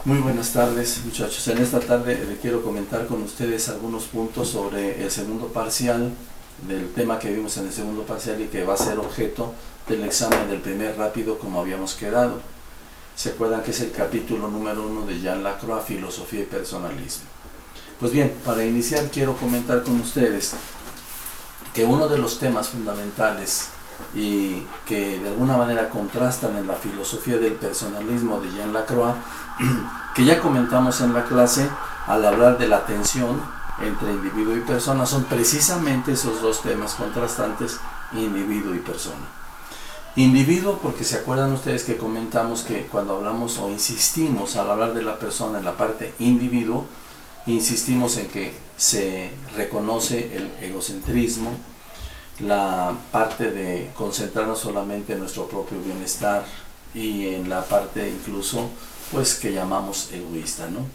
Muy buenas tardes, muchachos. En esta tarde quiero comentar con ustedes algunos puntos sobre el segundo parcial, del tema que vimos en el segundo parcial y que va a ser objeto del examen del primer rápido como habíamos quedado. ¿Se acuerdan que es el capítulo número 1 de Jean Lacroix, Filosofía y Personalismo? Pues bien, para iniciar quiero comentar con ustedes que uno de los temas fundamentales y que de alguna manera contrastan en la filosofía del personalismo de Jean Lacroix, que ya comentamos en la clase al hablar de la tensión entre individuo y persona, son precisamente esos dos temas contrastantes, individuo y persona. Individuo, porque se acuerdan ustedes que comentamos que cuando hablamos o insistimos al hablar de la persona en la parte individuo, insistimos en que se reconoce el egocentrismo, la parte de concentrarnos solamente en nuestro propio bienestar y en la parte incluso pues que llamamos egoísta, ¿no?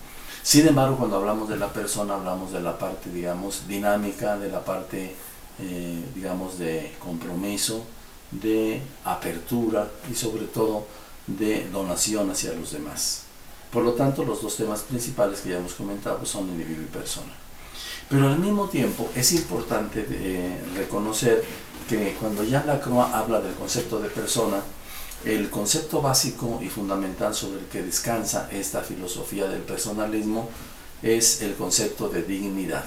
Sin embargo, cuando hablamos de la persona, hablamos de la parte, digamos, dinámica, de la parte, digamos, de compromiso, de apertura y sobre todo de donación hacia los demás. Por lo tanto, los dos temas principales que ya hemos comentado son individuo y persona. Pero al mismo tiempo es importante reconocer que cuando Jean Lacroix habla del concepto de persona, el concepto básico y fundamental sobre el que descansa esta filosofía del personalismo es el concepto de dignidad.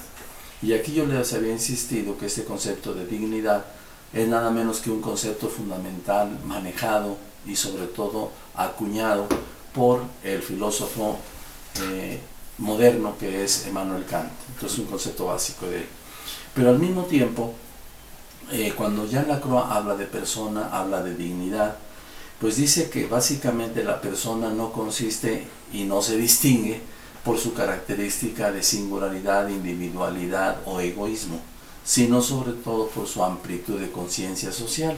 Y aquí yo les había insistido que este concepto de dignidad es nada menos que un concepto fundamental manejado y sobre todo acuñado por el filósofo moderno que es Immanuel Kant. Entonces, un concepto básico de él. Pero al mismo tiempo, cuando Jean Lacroix habla de persona, habla de dignidad, pues dice que básicamente la persona no consiste y no se distingue por su característica de singularidad, individualidad o egoísmo, sino sobre todo por su amplitud de conciencia social.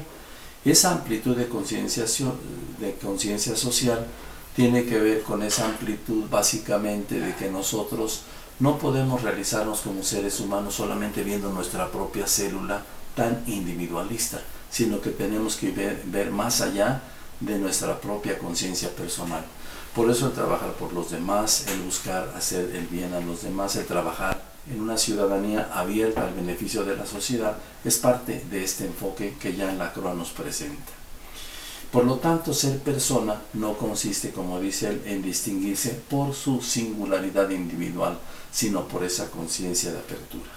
Esa amplitud de conciencia social tiene que ver con esa amplitud básicamente de que nosotros no podemos realizarnos como seres humanos solamente viendo nuestra propia célula tan individualista, sino que tenemos que ver más allá de nuestra propia conciencia personal. Por eso el trabajar por los demás, el buscar hacer el bien a los demás, el trabajar en una ciudadanía abierta al beneficio de la sociedad, es parte de este enfoque que Jean Lacroix nos presenta. Por lo tanto, ser persona no consiste, como dice él, en distinguirse por su singularidad individual, sino por esa conciencia de apertura.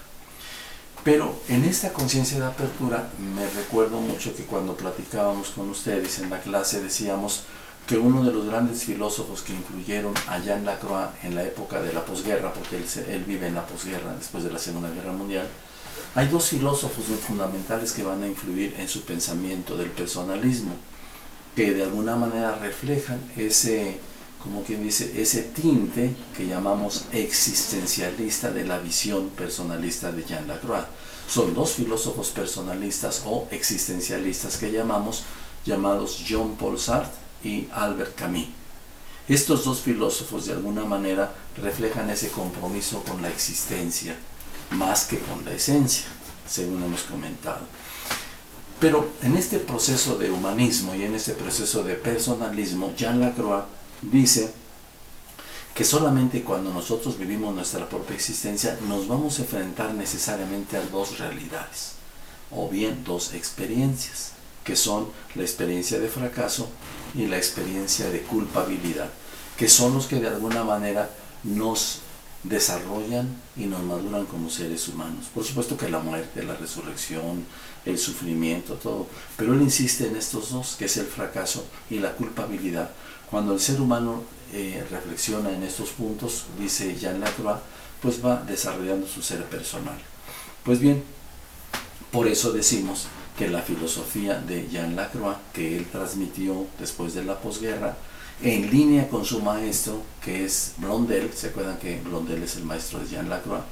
Pero en esta conciencia de apertura me recuerdo mucho que cuando platicábamos con ustedes en la clase decíamos que uno de los grandes filósofos que influyeron a Jean Lacroix en la época de la posguerra, porque él vive en la posguerra después de la Segunda Guerra Mundial, hay dos filósofos muy fundamentales que van a influir en su pensamiento del personalismo, que de alguna manera reflejan ese, como quien dice, ese tinte que llamamos existencialista de la visión personalista de Jean Lacroix. Son dos filósofos personalistas o existencialistas que llamados Jean-Paul Sartre y Albert Camus. Estos dos filósofos de alguna manera reflejan ese compromiso con la existencia más que con la esencia, según hemos comentado. Pero en este proceso de humanismo y en este proceso de personalismo, Jean Lacroix dice que solamente cuando nosotros vivimos nuestra propia existencia nos vamos a enfrentar necesariamente a dos realidades, o bien dos experiencias, que son la experiencia de fracaso y la experiencia de culpabilidad, que son los que de alguna manera nos desarrollan y nos maduran como seres humanos. Por supuesto que la muerte, la resurrección, el sufrimiento, todo, pero él insiste en estos dos, que es el fracaso y la culpabilidad. Cuando el ser humano reflexiona en estos puntos, dice Jean Lacroix, pues va desarrollando su ser personal. Pues bien, por eso decimos que la filosofía de Jean Lacroix, que él transmitió después de la posguerra, en línea con su maestro, que es Blondel, ¿se acuerdan que Blondel es el maestro de Jean Lacroix?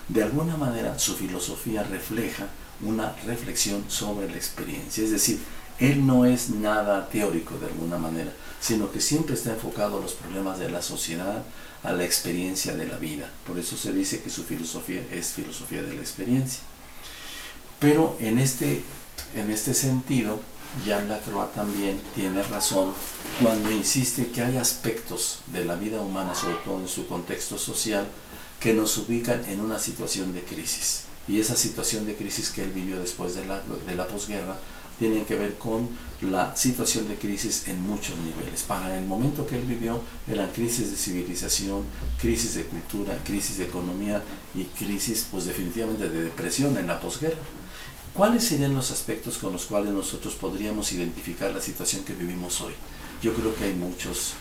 De alguna manera su filosofía refleja una reflexión sobre la experiencia, es decir, él no es nada teórico de alguna manera, sino que siempre está enfocado a los problemas de la sociedad, a la experiencia de la vida. Por eso se dice que su filosofía es filosofía de la experiencia. Pero en este sentido, Jean Lacroix también tiene razón cuando insiste que hay aspectos de la vida humana, sobre todo en su contexto social, que nos ubican en una situación de crisis. Y esa situación de crisis que él vivió después de la posguerra tiene que ver con la situación de crisis en muchos niveles. Para el momento que él vivió eran crisis de civilización, crisis de cultura, crisis de economía y crisis, pues definitivamente, de depresión en la posguerra. ¿Cuáles serían los aspectos con los cuales nosotros podríamos identificar la situación que vivimos hoy? Yo creo que hay muchos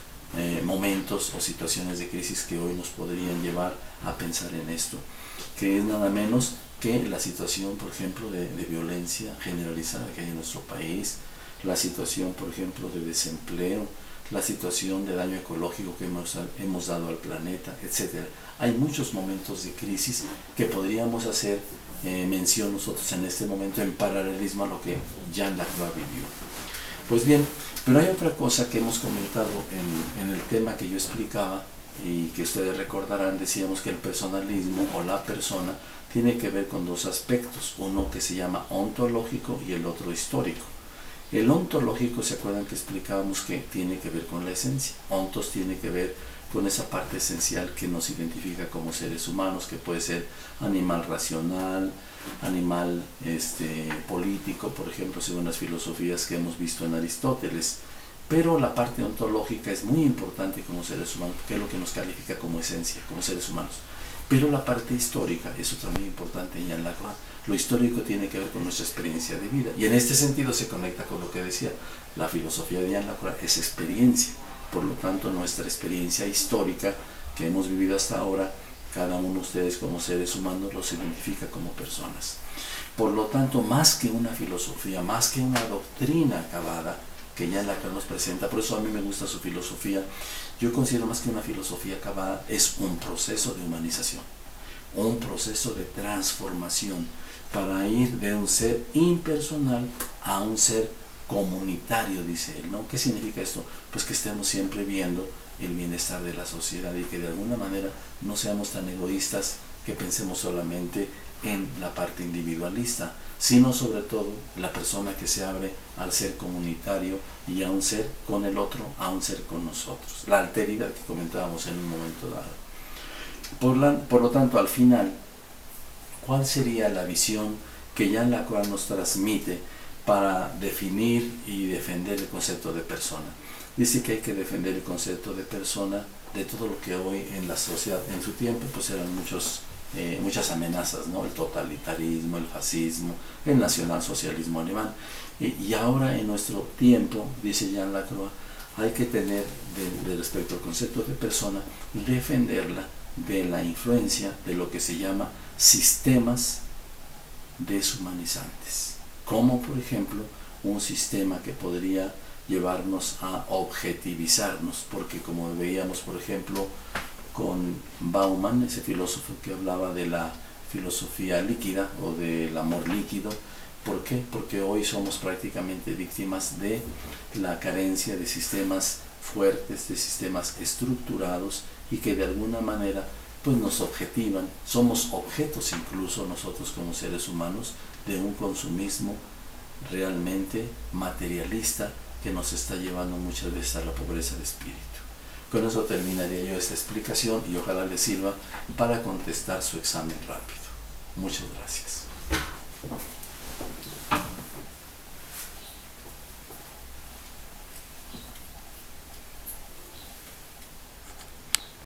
momentos o situaciones de crisis que hoy nos podrían llevar a pensar en esto, que es nada menos que la situación, por ejemplo, de violencia generalizada que hay en nuestro país, la situación, por ejemplo, de desempleo, la situación de daño ecológico que hemos dado al planeta, etc. Hay muchos momentos de crisis que podríamos hacer mención nosotros en este momento en paralelismo a lo que Jean Lacroix vivió. Pues bien, pero hay otra cosa que hemos comentado en el tema que yo explicaba y que ustedes recordarán. Decíamos que el personalismo o la persona tiene que ver con dos aspectos, uno que se llama ontológico y el otro histórico. El ontológico, ¿se acuerdan que explicábamos que tiene que ver con la esencia? Ontos tiene que ver con esa parte esencial que nos identifica como seres humanos, que puede ser animal racional, animal político, por ejemplo, según las filosofías que hemos visto en Aristóteles. Pero la parte ontológica es muy importante como seres humanos, porque es lo que nos califica como esencia, como seres humanos. Pero la parte histórica, eso también es importante en Jean Lacroix. Lo histórico tiene que ver con nuestra experiencia de vida. Y en este sentido se conecta con lo que decía, la filosofía de Jean Lacroix es experiencia. Por lo tanto, nuestra experiencia histórica que hemos vivido hasta ahora, cada uno de ustedes como seres humanos los identifica como personas. Por lo tanto, más que una filosofía, más que una doctrina acabada, que Jean Lacroix nos presenta, por eso a mí me gusta su filosofía, yo considero más que una filosofía acabada, es un proceso de humanización, un proceso de transformación para ir de un ser impersonal a un ser comunitario, dice él, ¿no? ¿Qué significa esto? Pues que estemos siempre viendo el bienestar de la sociedad y que de alguna manera no seamos tan egoístas que pensemos solamente en la parte individualista, sino sobre todo la persona que se abre al ser comunitario y a un ser con el otro, a un ser con nosotros. La alteridad que comentábamos en un momento dado. Por lo tanto, al final, ¿cuál sería la visión que Jean Lacroix nos transmite para definir y defender el concepto de persona? Dice que hay que defender el concepto de persona de todo lo que hoy en la sociedad, en su tiempo, pues eran muchas amenazas, ¿no? El totalitarismo, el fascismo, el nacionalsocialismo alemán. Y ahora en nuestro tiempo, dice Jean Lacroix, hay que tener respecto al concepto de persona, defenderla de la influencia de lo que se llama sistemas deshumanizantes, como por ejemplo un sistema que podría llevarnos a objetivizarnos, porque como veíamos por ejemplo con Bauman, ese filósofo que hablaba de la filosofía líquida o del amor líquido. ¿Por qué? Porque hoy somos prácticamente víctimas de la carencia de sistemas fuertes, de sistemas estructurados y que de alguna manera pues nos objetivan. Somos objetos incluso nosotros como seres humanos de un consumismo realmente materialista que nos está llevando muchas veces a la pobreza de espíritu. Con eso terminaría yo esta explicación y ojalá les sirva para contestar su examen rápido. Muchas gracias.